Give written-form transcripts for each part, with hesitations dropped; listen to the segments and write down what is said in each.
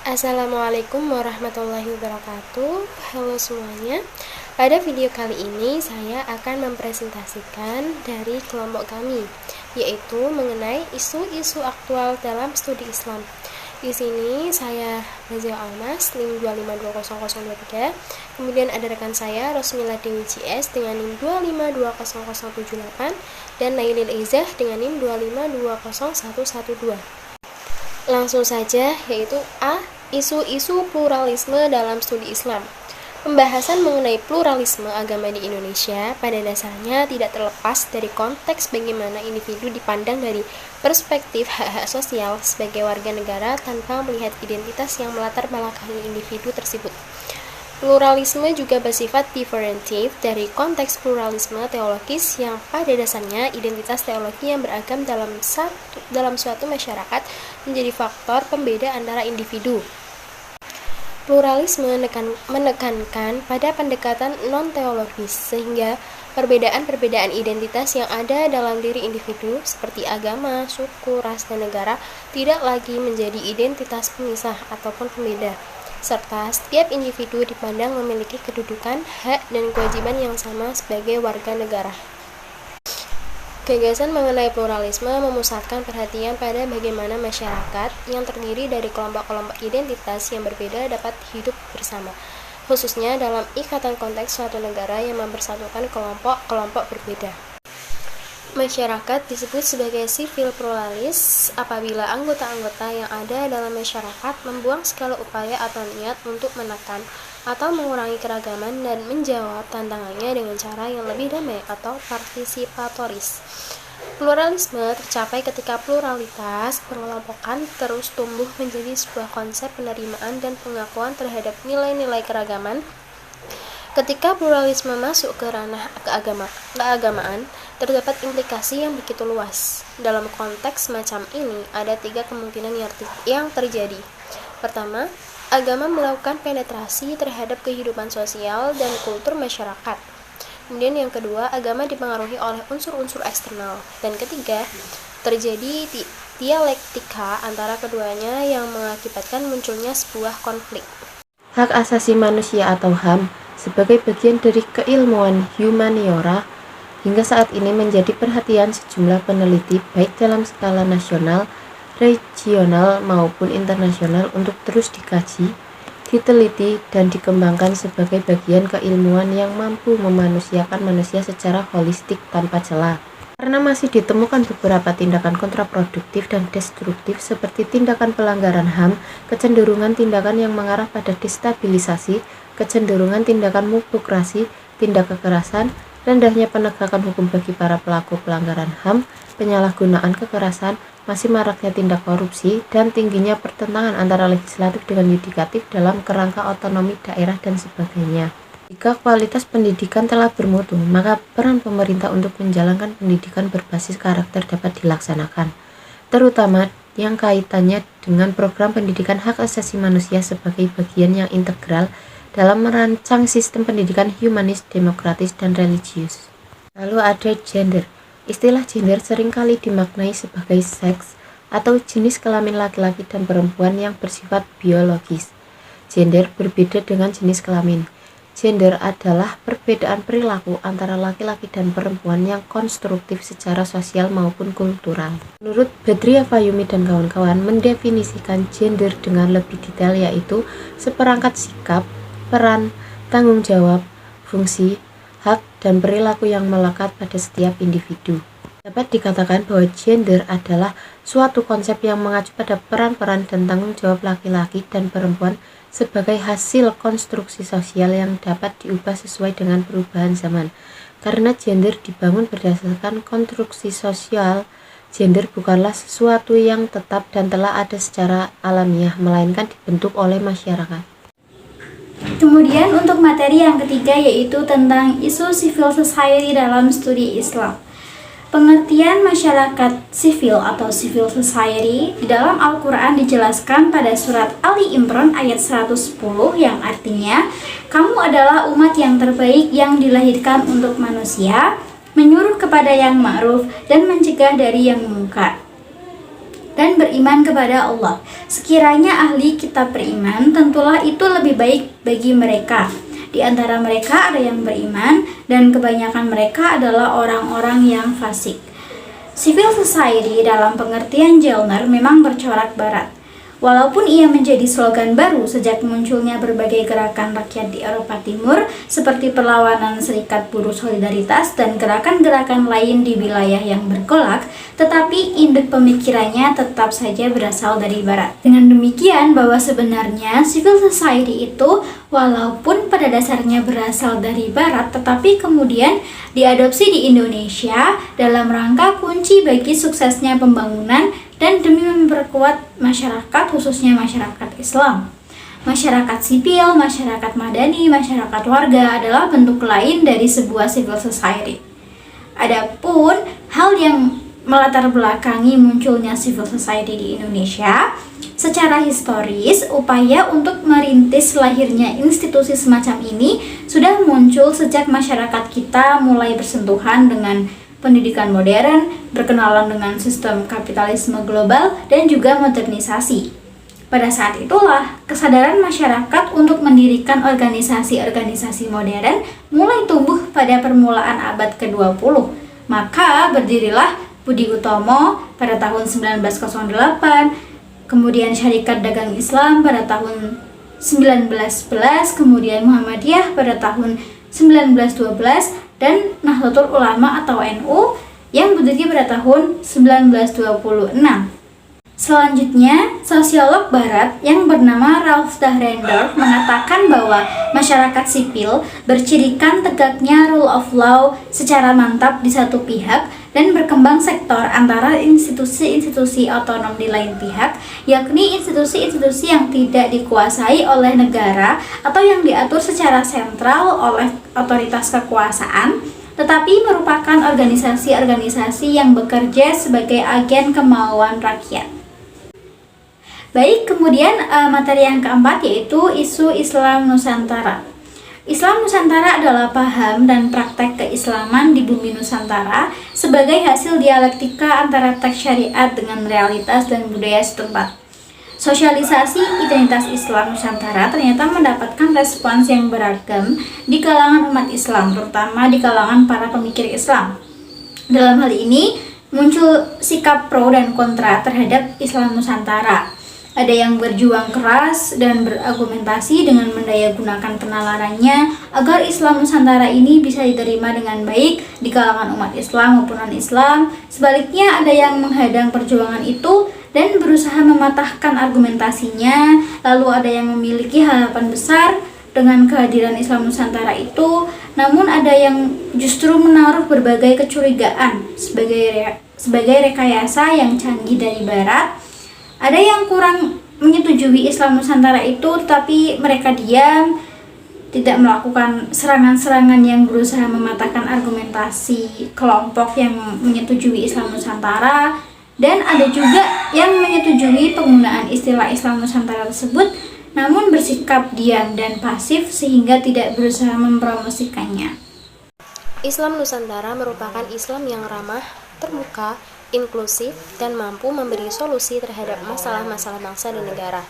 Assalamualaikum warahmatullahi wabarakatuh. Halo semuanya. Pada video kali ini saya akan mempresentasikan dari kelompok kami, yaitu mengenai isu-isu aktual dalam studi Islam. Di sini saya Razia Almas, NIM 2520023. Kemudian ada rekan saya Rosmila Dewi CS dengan NIM 2520078 dan Nailil Izzah dengan NIM 2520112. Langsung saja, yaitu A. Isu-isu pluralisme dalam studi Islam. Pembahasan mengenai pluralisme agama di Indonesia pada dasarnya tidak terlepas dari konteks bagaimana individu dipandang dari perspektif hak-hak sosial sebagai warga negara tanpa melihat identitas yang melatar belakangi individu tersebut. Pluralisme juga bersifat diferentif dari konteks pluralisme teologis yang pada dasarnya identitas teologi yang beragam dalam suatu masyarakat menjadi faktor pembeda antara individu. Pluralisme menekankan pada pendekatan non-teologis, sehingga perbedaan-perbedaan identitas yang ada dalam diri individu seperti agama, suku, ras, dan negara tidak lagi menjadi identitas pemisah ataupun pembeda, serta setiap individu dipandang memiliki kedudukan, hak, dan kewajiban yang sama sebagai warga negara. Gagasan mengenai pluralisme memusatkan perhatian pada bagaimana masyarakat yang terdiri dari kelompok-kelompok identitas yang berbeda dapat hidup bersama, khususnya dalam ikatan konteks suatu negara yang mempersatukan kelompok-kelompok berbeda. Masyarakat disebut sebagai sivil pluralis apabila anggota-anggota yang ada dalam masyarakat membuang segala upaya atau niat untuk menekan atau mengurangi keragaman dan menjawab tantangannya dengan cara yang lebih damai atau partisipatoris. Pluralisme tercapai ketika pluralitas pengelompokan terus tumbuh menjadi sebuah konsep penerimaan dan pengakuan terhadap nilai-nilai keragaman. Ketika pluralisme masuk ke ranah keagamaan, terdapat implikasi yang begitu luas. Dalam konteks semacam ini, ada 3 kemungkinan yang terjadi. Pertama, agama melakukan penetrasi terhadap kehidupan sosial dan kultur masyarakat. Kemudian yang kedua, agama dipengaruhi oleh unsur-unsur eksternal. Dan ketiga, terjadi dialektika antara keduanya yang mengakibatkan munculnya sebuah konflik. Hak asasi manusia atau HAM sebagai bagian dari keilmuan humaniora hingga saat ini menjadi perhatian sejumlah peneliti baik dalam skala nasional, regional maupun internasional untuk terus dikaji, diteliti, dan dikembangkan sebagai bagian keilmuan yang mampu memanusiakan manusia secara holistik tanpa celah. Karena masih ditemukan beberapa tindakan kontraproduktif dan destruktif seperti tindakan pelanggaran HAM, kecenderungan tindakan yang mengarah pada destabilisasi, kecenderungan tindakan mutlokrasi, tindak kekerasan, rendahnya penegakan hukum bagi para pelaku pelanggaran HAM, penyalahgunaan kekerasan, masih maraknya tindak korupsi, dan tingginya pertentangan antara legislatif dengan yudikatif dalam kerangka otonomi daerah dan sebagainya. Jika kualitas pendidikan telah bermutu, maka peran pemerintah untuk menjalankan pendidikan berbasis karakter dapat dilaksanakan, terutama yang kaitannya dengan program pendidikan hak asasi manusia sebagai bagian yang integral dalam merancang sistem pendidikan humanis, demokratis, dan religius. Lalu ada gender. Istilah gender seringkali dimaknai sebagai seks atau jenis kelamin laki-laki dan perempuan yang bersifat biologis. Gender berbeda dengan jenis kelamin. Gender adalah perbedaan perilaku antara laki-laki dan perempuan yang konstruktif secara sosial maupun kultural. Menurut Badriah Fayumi dan kawan-kawan mendefinisikan gender dengan lebih detail, yaitu seperangkat sikap, peran, tanggung jawab, fungsi, hak, dan perilaku yang melekat pada setiap individu. Dapat dikatakan bahwa gender adalah suatu konsep yang mengacu pada peran-peran dan tanggung jawab laki-laki dan perempuan sebagai hasil konstruksi sosial yang dapat diubah sesuai dengan perubahan zaman. Karena gender dibangun berdasarkan konstruksi sosial, gender bukanlah sesuatu yang tetap dan telah ada secara alamiah, melainkan dibentuk oleh masyarakat. Kemudian untuk materi yang ketiga yaitu tentang isu civil society dalam studi Islam. Pengertian masyarakat sipil atau civil society di dalam Al-Quran dijelaskan pada surat Ali Imran ayat 110 yang artinya, kamu adalah umat yang terbaik yang dilahirkan untuk manusia, menyuruh kepada yang ma'ruf dan mencegah dari yang mungkar. dan beriman kepada Allah. Sekiranya ahli kitab beriman, tentulah itu lebih baik bagi mereka. Di antara mereka ada yang beriman, dan kebanyakan mereka adalah orang-orang yang fasik. Civil society dalam pengertian Gellner memang bercorak barat. Walaupun ia menjadi slogan baru sejak munculnya berbagai gerakan rakyat di Eropa Timur seperti perlawanan Serikat Buruh Solidaritas dan gerakan-gerakan lain di wilayah yang bergolak, tetapi induk pemikirannya tetap saja berasal dari Barat. Dengan demikian bahwa sebenarnya civil society itu walaupun pada dasarnya berasal dari Barat, tetapi kemudian diadopsi di Indonesia dalam rangka kunci bagi suksesnya pembangunan dan demi memperkuat masyarakat, khususnya masyarakat Islam. Masyarakat sipil, masyarakat madani, masyarakat warga adalah bentuk lain dari sebuah civil society. Adapun hal yang melatar belakangi munculnya civil society di Indonesia, secara historis, upaya untuk merintis lahirnya institusi semacam ini sudah muncul sejak masyarakat kita mulai bersentuhan dengan pendidikan modern, berkenalan dengan sistem kapitalisme global, dan juga modernisasi. Pada saat itulah, kesadaran masyarakat untuk mendirikan organisasi-organisasi modern mulai tumbuh pada permulaan abad ke-20. Maka berdirilah Budi Utomo pada tahun 1908, kemudian Syarikat Dagang Islam pada tahun 1911, kemudian Muhammadiyah pada tahun 1912, dan Nahdlatul Ulama atau NU yang berdiri pada tahun 1926. Selanjutnya, sosiolog Barat yang bernama Ralph Dahrendorf mengatakan bahwa masyarakat sipil bercirikan tegaknya rule of law secara mantap di satu pihak dan berkembang sektor antara institusi-institusi otonom di lain pihak, yakni institusi-institusi yang tidak dikuasai oleh negara atau yang diatur secara sentral oleh otoritas kekuasaan, tetapi merupakan organisasi-organisasi yang bekerja sebagai agen kemauan rakyat. Baik, kemudian materi yang keempat yaitu isu Islam Nusantara. Islam Nusantara adalah paham dan praktek keislaman di bumi Nusantara sebagai hasil dialektika antara teks syariat dengan realitas dan budaya setempat. Sosialisasi identitas Islam Nusantara ternyata mendapatkan respons yang beragam di kalangan umat Islam, terutama di kalangan para pemikir Islam. Dalam hal ini, muncul sikap pro dan kontra terhadap Islam Nusantara. Ada yang berjuang keras dan berargumentasi dengan mendayagunakan penalarannya agar Islam Nusantara ini bisa diterima dengan baik di kalangan umat Islam maupun non-Islam. Sebaliknya, ada yang menghadang perjuangan itu dan berusaha mematahkan argumentasinya. Lalu ada yang memiliki harapan besar dengan kehadiran Islam Nusantara itu, namun ada yang justru menaruh berbagai kecurigaan sebagai rekayasa yang canggih dari Barat. Ada yang kurang menyetujui Islam Nusantara itu, tetapi mereka diam, tidak melakukan serangan-serangan yang berusaha mematahkan argumentasi kelompok yang menyetujui Islam Nusantara. Dan ada juga yang menyetujui penggunaan istilah Islam Nusantara tersebut, namun bersikap diam dan pasif sehingga tidak berusaha mempromosikannya. Islam Nusantara merupakan Islam yang ramah, terbuka, inklusif, dan mampu memberi solusi terhadap masalah-masalah bangsa dan negara.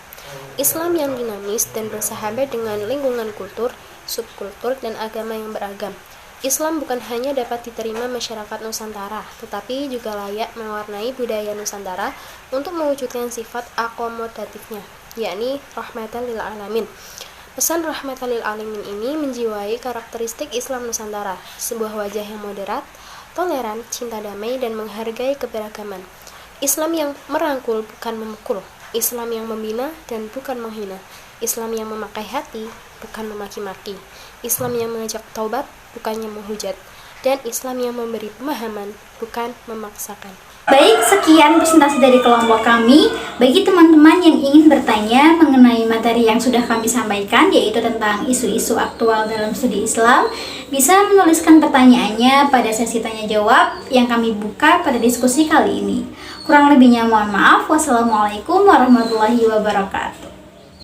Islam yang dinamis dan bersahabat dengan lingkungan kultur, subkultur, dan agama yang beragam. Islam bukan hanya dapat diterima masyarakat Nusantara, tetapi juga layak mewarnai budaya Nusantara untuk mewujudkan sifat akomodatifnya, yakni rahmatan lil alamin. Pesan rahmatan lil alamin ini menjiwai karakteristik Islam Nusantara, sebuah wajah yang moderat, toleran, cinta damai, dan menghargai keberagaman. Islam yang merangkul bukan memukul, Islam yang membina dan bukan menghina, Islam yang memakai hati bukan memaki-maki, Islam yang mengajak taubat bukannya menghujat, dan Islam yang memberi pemahaman bukan memaksakan. Baik, sekian presentasi dari kelompok kami. Bagi teman-teman yang ingin bertanya mengenai materi yang sudah kami sampaikan, yaitu tentang isu-isu aktual dalam studi Islam, bisa menuliskan pertanyaannya pada sesi tanya jawab yang kami buka pada diskusi kali ini. Kurang lebihnya mohon maaf. Wassalamualaikum warahmatullahi wabarakatuh.